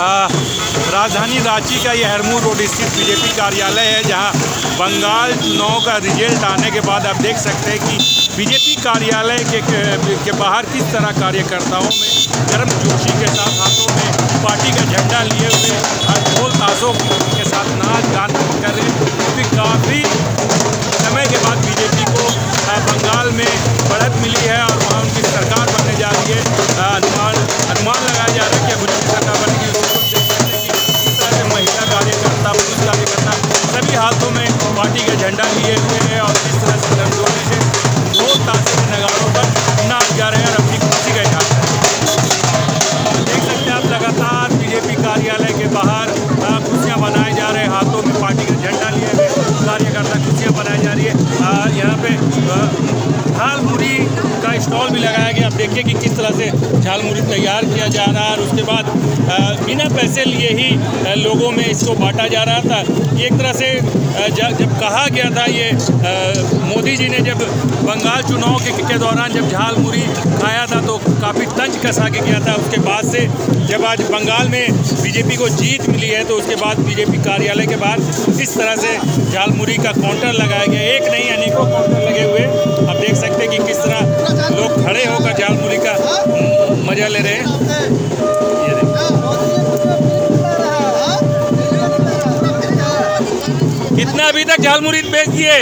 राजधानी रांची का ये हरमू रोड स्थित बीजेपी कार्यालय है, जहां बंगाल चुनाव का रिजल्ट आने के बाद आप देख सकते हैं कि बीजेपी कार्यालय के बाहर किस तरह कार्यकर्ताओं में गर्मजोशी के साथ हाथों में पार्टी का झंडा लिए हुए ढोल ताशों के साथ नाच गान कर रहे हैं, क्योंकि काफ़ी समय के बाद बीजेपी को बंगाल में बढ़त मिली है और वहाँ उनकी सरकार बनने जा रही है। अनुमान लगाया जा रहा है कि अब उनकी सरकार बनेगी। इस तरह से महिला कार्यकर्ता, पुरुष कार्यकर्ता सभी हाथों में पार्टी का झंडा लिए हुए हैं और इस तरह से गर्मजोशी से ढोल ताशे के नगाड़ों पर नाच जा रहे हैं और अपनी खुशी का इजहार कर रहे हैं। देख सकते हैं आप, लगातार बीजेपी कार्यालय के बाहर खुशियाँ मनाए जा रहे हैं, हाथों में पार्टी का झंडा लिए हुए कार्यकर्ता खुशियाँ मनाई जा रही है। यहाँ पे झाल मुड़ी का स्टॉल भी लगाया गया। आप देखिए कि किस तरह से झाल मुड़ी तैयार किया जा रहा है और उसके बाद बिना पैसे लिए ही लोगों में इसको बांटा जा रहा था। एक तरह से जब कहा गया था, ये मोदी जी ने जब बंगाल चुनाव के दौरान जब झाल मुड़ी खाया था तो काफ़ी तंज कसा के गया था। उसके बाद से जब आज बंगाल में बीजेपी को जीत मिली है तो उसके बाद बीजेपी कार्यालय के बाहर इस तरह से झाल मुड़ी का काउंटर लगाया गया। एक नहीं अनेकों काउंटर लगे हुए आप देख सकते हैं कि किस तरह लोग खड़े होकर झाल मुड़ी का मजा ले रहे हैं। कितना अभी तक झाल मुड़ी बेच दिए?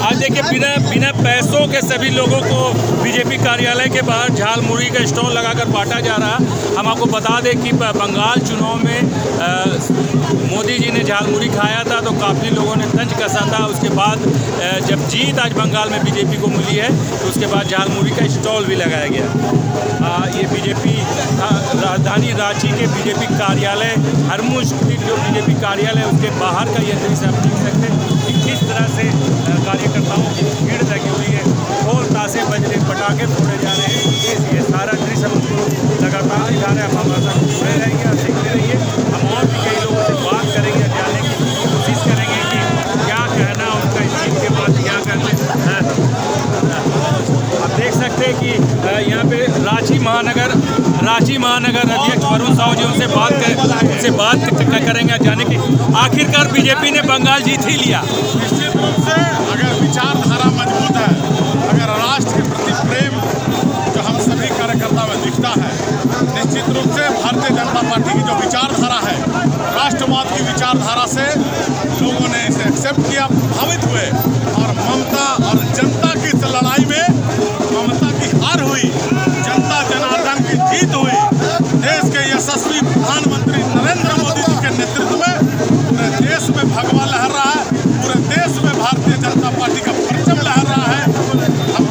आज देखिए बिना पैसों के सभी लोगों को बीजेपी कार्यालय के बाहर झाल मुड़ी का स्टॉल लगाकर बांटा जा रहा है। हम आपको बता दें कि बंगाल चुनाव में मोदी जी ने झाल मुड़ी खाया था तो काफ़ी लोगों ने तंज कसा था। उसके बाद जब जीत आज बंगाल में बीजेपी को मिली है तो उसके बाद झाल मुड़ी का स्टॉल भी लगाया गया। ये बीजेपी राजधानी रांची के बीजेपी कार्यालय हरमू स्थित जो बीजेपी कार्यालय है उसके बाहर का यह दृश्य आप देख सकते हैं कि किस तरह से कार्यकर्ताओं की भीड़ लगी हुई है, ढोल ताशे बज रहे, पटाखे फोड़े जा रहे हैं। ये सारा दृश्य हमको लगातार दिखा रहे हैं। हम हमारे साथ जुड़े रहेंगे और देखते रहिए। हम और भी कई लोगों से बात करेंगे, जानने की कोशिश करेंगे कि क्या कहना उनका इस चीज़ के बाद क्या कहते हैं। आप देख सकते हैं कि यहाँ पे रांची महानगर अध्यक्ष वरुण साहू जी उनसे बात करेंगे, जाने की आखिरकार बीजेपी ने बंगाल जीत ही लिया। निश्चित रूप से अगर विचारधारा मजबूत है, अगर राष्ट्र के प्रति प्रेम जो हम सभी कार्यकर्ताओं में दिखता है, निश्चित रूप से भारतीय जनता पार्टी की जो विचारधारा है, राष्ट्रवाद की विचारधारा से लोगों ने इसे एक्सेप्ट किया, प्रभावित हुए और ममता और जनता की इस लड़ाई में ममता की हार हुई, जनता जनार्दन की जीत हुई। देश के यशस्वी प्रधानमंत्री नरेंद्र मोदी जी के नेतृत्व में पूरे देश में भगवा लहर रहा है, पूरे देश में भारतीय जनता पार्टी का परचम लहर रहा है। हम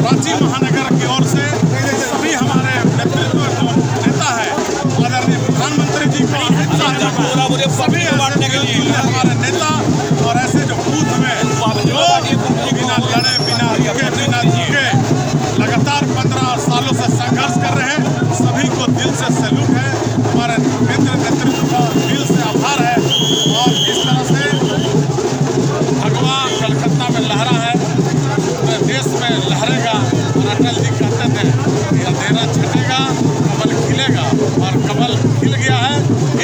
रांची महानगर की ओर से सभी हमारे नेतृत्व जो नेता है, आदरणीय प्रधानमंत्री जी को सभी हमारे नेता और ऐसे जो बूथ में बिना लड़े, बिना रुके, बिना झुके लगातार 15 सालों से संघर्ष कर रहे हैं, सभी को दिल से सैल्यूट है। हमारे केंद्र नेतृत्व का दिल से आभार है। और इस तरह से भगवा कलकत्ता में लहरा है, पूरे देश में लहरेगा। और अटल जी कहते थे कि अंधेरा छटेगा, कमल खिलेगा, और कमल खिल गया है।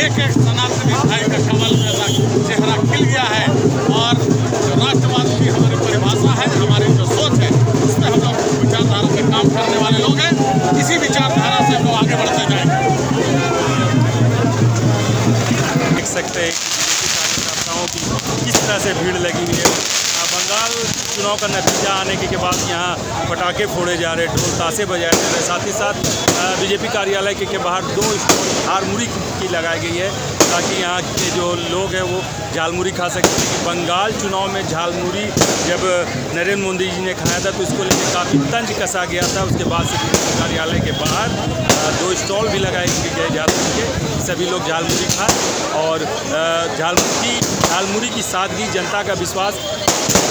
एक एक सनातनी भाई का कमल जैसा चेहरा खिल गया है। और जो राष्ट्रवाद की हमारी परिभाषा है, हमारी जो सोच है, उसमें हम लोग विचारधारा से काम करने वाले लोग हैं। इसी विचारधारा से हम लोग आगे बढ़ते जाएंगे। देख सकते हैं कार्यकर्ताओं की किस तरह से भीड़ लगी हुई है। बंगाल चुनाव का नतीजा आने के बाद यहाँ पटाखे फोड़े जा रहे, ढोल ताशे बजाए जा रहे। साथ ही साथ बीजेपी कार्यालय के बाहर 2 स्टॉल झालमुड़ी की लगाई गई है ताकि यहाँ के जो लोग हैं वो झालमुड़ी खा सकें। बंगाल चुनाव में झालमुड़ी जब नरेंद्र मोदी जी ने खाया था तो इसको लेकर काफ़ी तंज कसा गया था। उसके बाद से बीजेपी कार्यालय के बाहर 2 स्टॉल भी लगाए गए झालमुड़ी के, सभी लोग झालमुड़ी खाएँ। और झालमुड़ी की सादगी, जनता का विश्वास,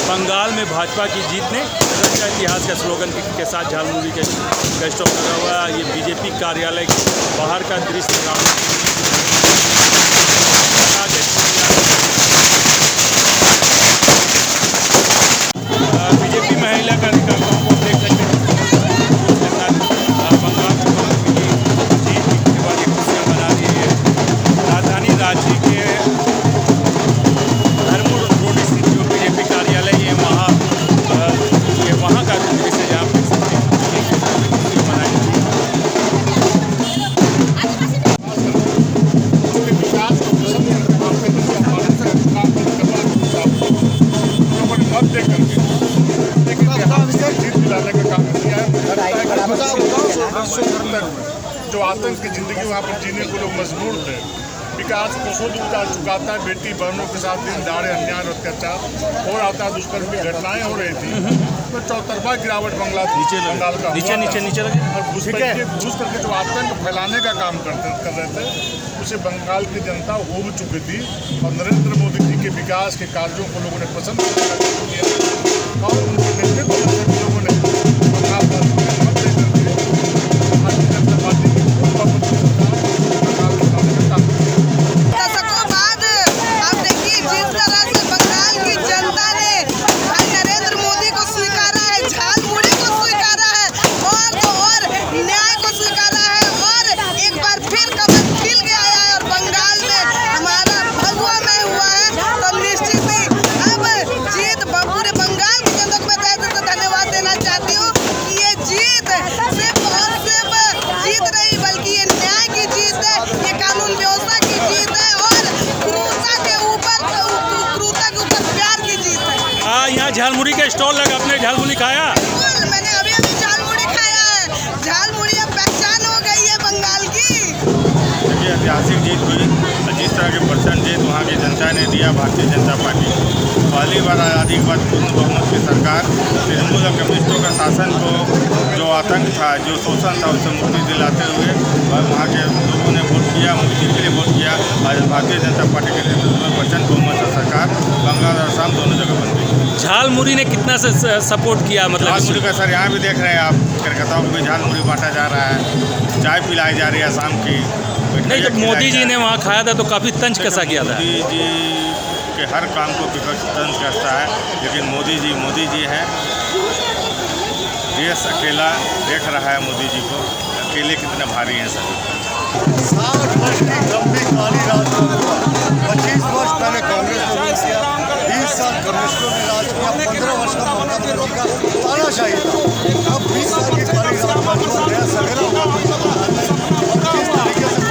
बंगाल में भाजपा की जीत ने रचा इतिहास का स्लोगन के साथ झालमुड़ी के स्टॉल लगा हुआ है। ये बीजेपी कार्यालय के बाहर का दृश्य बीजेपी बीजेपी महिला कार्यकर्ताओं को देख सकते हैं उसके साथ बंगाल जीत के बाद ये खुशियाँ मना रही है। राजधानी रांची के धर्मपुर रोड स्थित जो बीजेपी कार्यालय है वहाँ का दृश्य जहाँ देख सकते हैं खुशियाँ मनाई थी। जो आतंक की जिंदगी वहाँ पर जीने को लोग मजबूर थे। विकास कोसों दूर जा चुका था। बेटी बहनों के साथ दिन दाड़े अन्याय और अत्याचार हो रहा था। दुष्कर्म की घटनाएं हो रही थी। तो चौतरफा गिरावट बंगाल का नीचे और घुस करके जो आतंक फैलाने का काम कर रहे थे उसे बंगाल की जनता हो चुकी थी। और नरेंद्र मोदी जी के विकास के कार्यों को लोगों ने पसंद किया और उनके नेतृत्व में सभी लोगों ने बंगाल पर मत देकर के भारतीय जनता पार्टी की बंगाल को बनाने का काम किया। दशकों बाद अब देखिए जिस तरह से बंगाल की जनता ने नरेंद्र मोदी को स्वीकारा है, झालमुड़ी को स्वीकारा है और तो और न्याय को स्वीकारा है और एक बार फिर कमल खिल गया है और बंगाल में हमारा भगवा में हुआ है। तो निश्चित ही अब जीत पूरे बंगाल की जनता को मैं तहे दिल से धन्यवाद देना चाहती हूँ कि ये जीत सिर्फ और सिर्फ जीत नहीं बल्कि ये न्याय की जीत है, ये कानून व्यवस्था की जीत है और क्रूरता के ऊपर प्यार की जीत है। यहाँ झालमुड़ी का स्टॉल लगा, आपने झालमुड़ी खाया? बिल्कुल, मैंने अभी झालमुड़ी खाया है। झालमुड़ी अब पहचान हो गई है बंगाल की। देखिए ऐतिहासिक जीत हुई। जिस तरह के % जीत वहाँ की जनता ने दिया भारतीय जनता पार्टी को। पहली बार आज़ादी के बाद पूर्ण बहुमत की सरकार तृणमूल और कम्युनिस्टों का शासन को जो आतंक था, जो शोषण था, उससे मुक्ति दिलाते हुए और वहाँ के लोगों ने वोट किया, मुक्ति के लिए वोट किया। आज भारतीय जनता पार्टी के नेतृत्व में % बहुमत सरकार बंगाल और असम दोनों जगह बन गई। झालमुड़ी ने कितना से सपोर्ट किया? मतलब झालमुड़ी का सर यहाँ भी देख रहे हैं आप, कलकत्ताओं को भी झालमुड़ी बांटा जा रहा है, चाय पिलाई जा रही है शाम की। नहीं, जब मोदी जी ने वहाँ खाया था तो काफ़ी तंज कसा किया था। मोदी जी के हर काम को विपक्ष तंज कसता है, लेकिन मोदी जी है। देश अकेला देख रहा है मोदी जी को, अकेले कितने भारी हैं सभी। 60 वर्ष की लंबी काली राज का हुआ। 25 वर्ष पहले कांग्रेस ने रूल किया, 20 साल कम्युनिस्टों ने राज किया, 15 वर्ष का ममता बनर्जी का तानाशाही था। अब 20 साल की काली राज का हुआ, नया सवेरा हुआ। किस तरीके से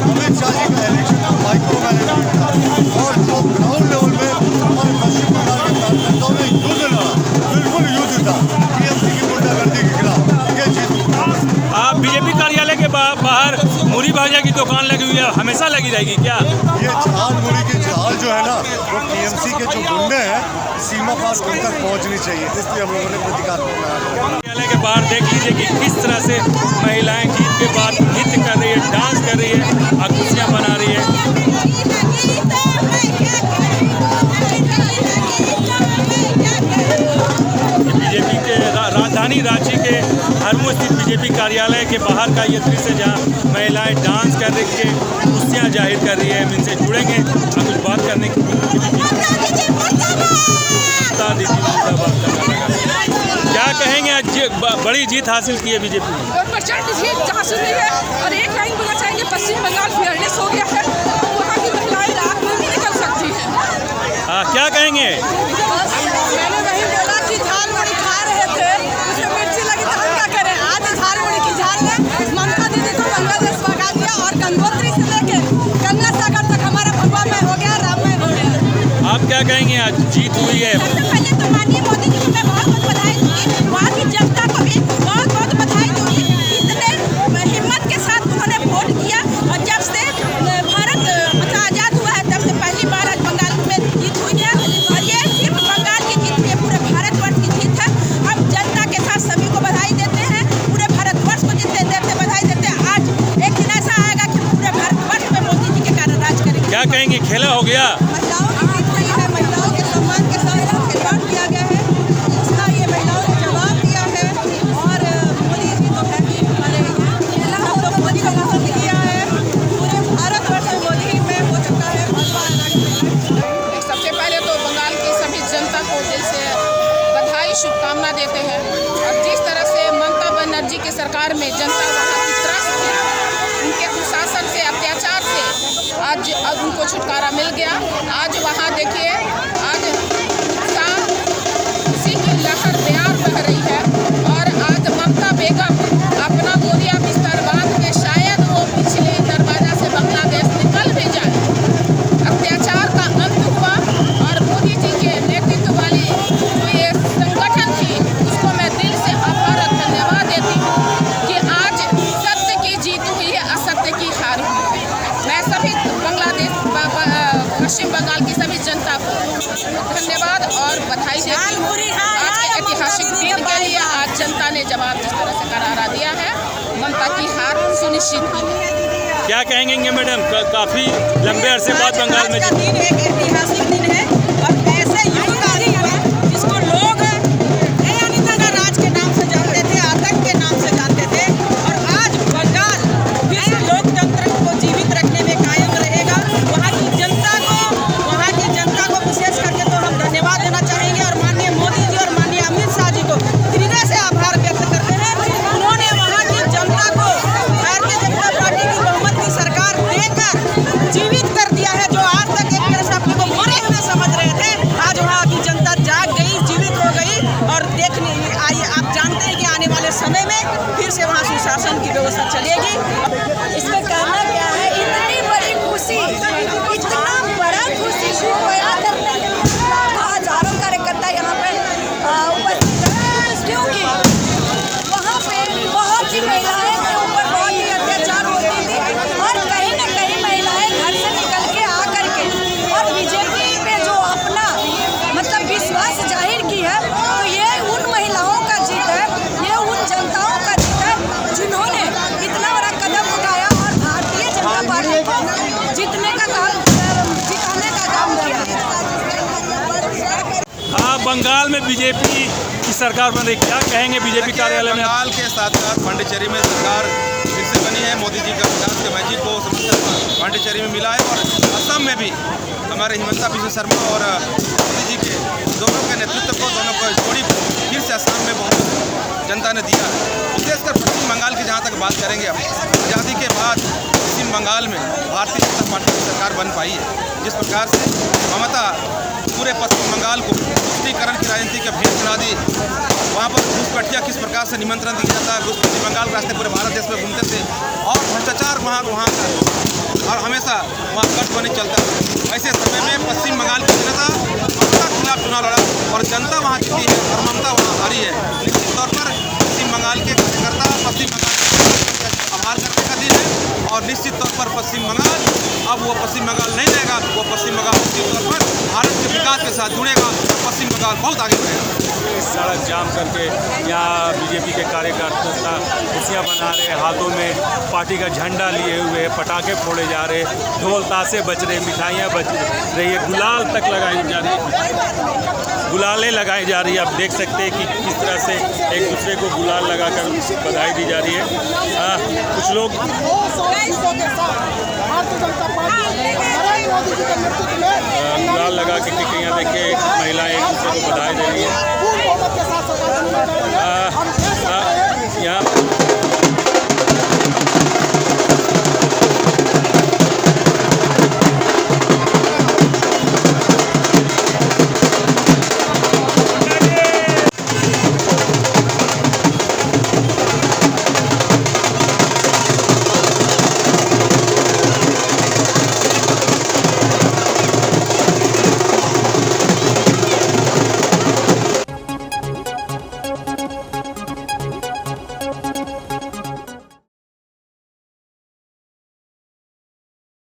अमित शाह जी का इलेक्शन माइक्रो मैनेजमेंट था और जो ग्राउंड लेवल में हमारे पश्चिम बंगाल के कार्यकर्ताओं ने युद्ध लड़ा, बिल्कुल युद्ध था टीएमसी की गुंडागर्दी के खिलाफ। ये जीत आप बीजेपी कार्यालय के बाहर मुरी भाजा की दुकान लगी हुई है, हमेशा लगी रहेगी क्या? ये झालमुड़ी की झाल जो है ना, वो टीएमसी के जो गुंडे हैं सीमा पार उन तक पहुंचनी चाहिए, इसलिए हम लोगों ने प्रतीकात्मक कार्यालय के बाहर देख लीजिए कि किस तरह से महिलाएं जीत के बाद नृत्य कर रही है, डांस कर रही है और खुशियाँ मना रही है। बीजेपी के राजधानी रांची के धर्मपुर स्थित बीजेपी कार्यालय के बाहर का ये दृश्य जहाँ महिलाएं डांस कर रही है, खुशियाँ जाहिर कर रही है। हम इनसे जुड़ेंगे और कुछ बात करने की क्या कहेंगे? आज बड़ी जीत हासिल की है बीजेपी ने। प्रचंड जीत हासिल हुई है और एक लाइन बोलना चाहेंगे, पश्चिम बंगाल फेयरनेस हो गया है, वहाँ की महिलाएं रात में भी निकल सकती हैं। हाँ, क्या कहेंगे? मैंने वही बोला कि झालमुड़ी खा रहे थे, उसमें मिर्ची लगी तो हम क्या करें। आज झालमुड़ी की झाल ने ममता दीदी को बांग्लादेश भगा दिया और गंगोत्री से लेके गंगा सागर तक हमारा भगवा में हो गया, राममय हो गया। आप क्या कहेंगे? आज जीत हुई है। सबसे पहले तो माननीय मोदी जी को मैं बहुत बहुत बधाई दूंगी, वहाँ की जनता को भी बहुत बहुत बधाई दूंगी। इतने हिम्मत के साथ उन्होंने वोट किया और जब से भारत आज़ाद हुआ है तब से पहली बार आज बंगाल में जीत हुई है और ये सिर्फ बंगाल की जीत नहीं है, पूरे भारतवर्ष की जीत है। हम जनता के साथ सभी को बधाई देते हैं, पूरे भारतवर्ष को जीतते देते बधाई देते हैं। आज एक दिन ऐसा आएगा कि पूरे भारतवर्ष में मोदी जी के कारण राज करेंगे। क्या कहेंगे? खेला हो गया? महिलाओं की जीत हुई है, महिलाओं के सम्मान के साथ खिलवाड़ किया गया है, उसका ये महिलाओं ने जवाब दिया है और मोदी जी तो है ही हमारे यहाँ। हम लोग मोदी को पसंद किया है, पूरे भारतवर्ष में मोदी में हो चुका है। सबसे पहले तो बंगाल की सभी जनता को दिल से बधाई शुभकामना देते हैं। और जिस तरह से ममता बनर्जी की सरकार में जनता वहाँ की त्रस्त थी, उनके कुशासन से, अत्याचार से आज उनको छुटकारा मिल गया। आज वहाँ देखिए, आज खुशी की लहर तैयार बह रही है। और आज ममता बेगम अपना बोरिया बिस्तर बांध के शायद वो पिछले दरवाजा से बांग्लादेश निकल भी जाए। अत्याचार का अंत हुआ और मोदी जी के नेतृत्व वाली जो ये संगठन थी, उसको मैं दिल से आभार धन्यवाद देती हूँ कि आज सत्य की जीत हुई है, असत्य की हार हुई है। मैं सभी पश्चिम बंगाल की सभी जनता को धन्यवाद और बधाई देती हूँ। आज के ऐतिहासिक दिन के लिए आज जनता ने जवाब जिस तरह से करारा दिया है, ममता की हार सुनिश्चित की है। क्या कहेंगे मैडम, काफ़ी लंबे अरसे बाद बंगाल में दिन एक ऐतिहासिक दिन है और ऐसे युगकारी है जिसको लोग राज के नाम से जानते थे, आतंक के नाम से जानते थे। और आज बंगाल फिर से लोकतंत्र को जीवित रखने में कायम रहेगा। वहाँ की जनता को विशेष करके तो हम धन्यवाद देना चाहेंगे और माननीय मोदी जी और माननीय अमित शाह जी को हृदय से आभार व्यक्त करते हैं। उन्होंने वहाँ की जनता को भारतीय जनता पार्टी की बहुमत की सरकार देकर जीवित कर दिया है। जो आज तक एक तरह से अपने को मरे हुए समझ रहे थे, आज वहाँ की जनता जाग गई, जीवित हो गई। और देखने आइए, आप जानते हैं कि आने वाले समय में फिर से वहाँ सुशासन की व्यवस्था चलेगी। इसमें कहना क्या है, इतनी बड़ी खुशी, इतना बड़ा खुशी को बयां करने के लिए हजारों कार्यकर्ता यहाँ पे उपस्थित हैं, क्योंकि वहाँ पे बहुत सी महिलाएं के ऊपर बहुत ही अत्याचार होती थी और कहीं न कहीं महिलाएं घर से निकल के आ करके और बीजेपी पे जो अपना मतलब विश्वास जाहिर की है, तो ये उन महिलाओं का जीत है, ये उन जनताओं का जीत है जिन्होंने इतना बड़ा कदम उठाया और भारतीय जनता पार्टी को जिताने का काम किया है। हाँ, बंगाल में बीजेपी की सरकार बन रही, क्या कहेंगे बीजेपी कार्यालय में? बंगाल के साथ साथ पांडिचेरी में सरकार फिर से बनी है। मोदी जी का विकास के मैजिक को समर्थन पांडिचेरी में मिला है और असम में भी हमारे हिमंता बिश्व शर्मा और मोदी जी के दोनों के नेतृत्व को, दोनों को जोड़ी को फिर से असम में बहुत जनता ने दिया है। विशेषकर पश्चिम बंगाल की जहाँ तक बात करेंगे, अब आज़ादी के बाद पश्चिम बंगाल में भारतीय जनता पार्टी की सरकार बन पाई है। जिस प्रकार से ममता पूरे पश्चिम बंगाल को तुष्टीकरण की राजनीति का भेद बना दी, वहाँ पर घुसपैठिया किस प्रकार से निमंत्रण दिया जाता है, घुसपैठी बंगाल के रास्ते पूरे भारत देश में घूमते थे और भ्रष्टाचार वहाँ और हमेशा वहाँ गठबंधन चलता है। ऐसे समय में पश्चिम बंगाल की जनता ममता के खिलाफ चुनाव लड़ा और जनता वहाँ जीती है और ममता वहाँ हारी है। निश्चित तौर पर पश्चिम बंगाल के कार्यकर्ता पश्चिम बंगाल आभार करने का दिन है और निश्चित तौर पर पश्चिम बंगाल अब वो पश्चिम बंगाल नहीं रहेगा, वो पश्चिम बंगाल निश्चित तौर पर भारत के विकास के साथ जुड़ेगा और पश्चिम बंगाल बहुत आगे बढ़ेगा। सड़क जाम करके यहाँ बीजेपी के कार्यकर्ता खुशियाँ मना रहे, हाथों में पार्टी का झंडा लिए हुए, पटाखे फोड़े जा रहे, ढोल ताशे बज रहे, मिठाइयाँ बज रही है, गुलाल तक लगाई जा रही है, गुलालें लगाई जा रही है। आप देख सकते हैं कि किस तरह से एक दूसरे को गुलाल लगाकर बधाई दी जा रही है। कुछ लोग गुलाल लगा के टिक्कियाँ देख के महिलाएं एक दूसरे को बधाई दे रही है।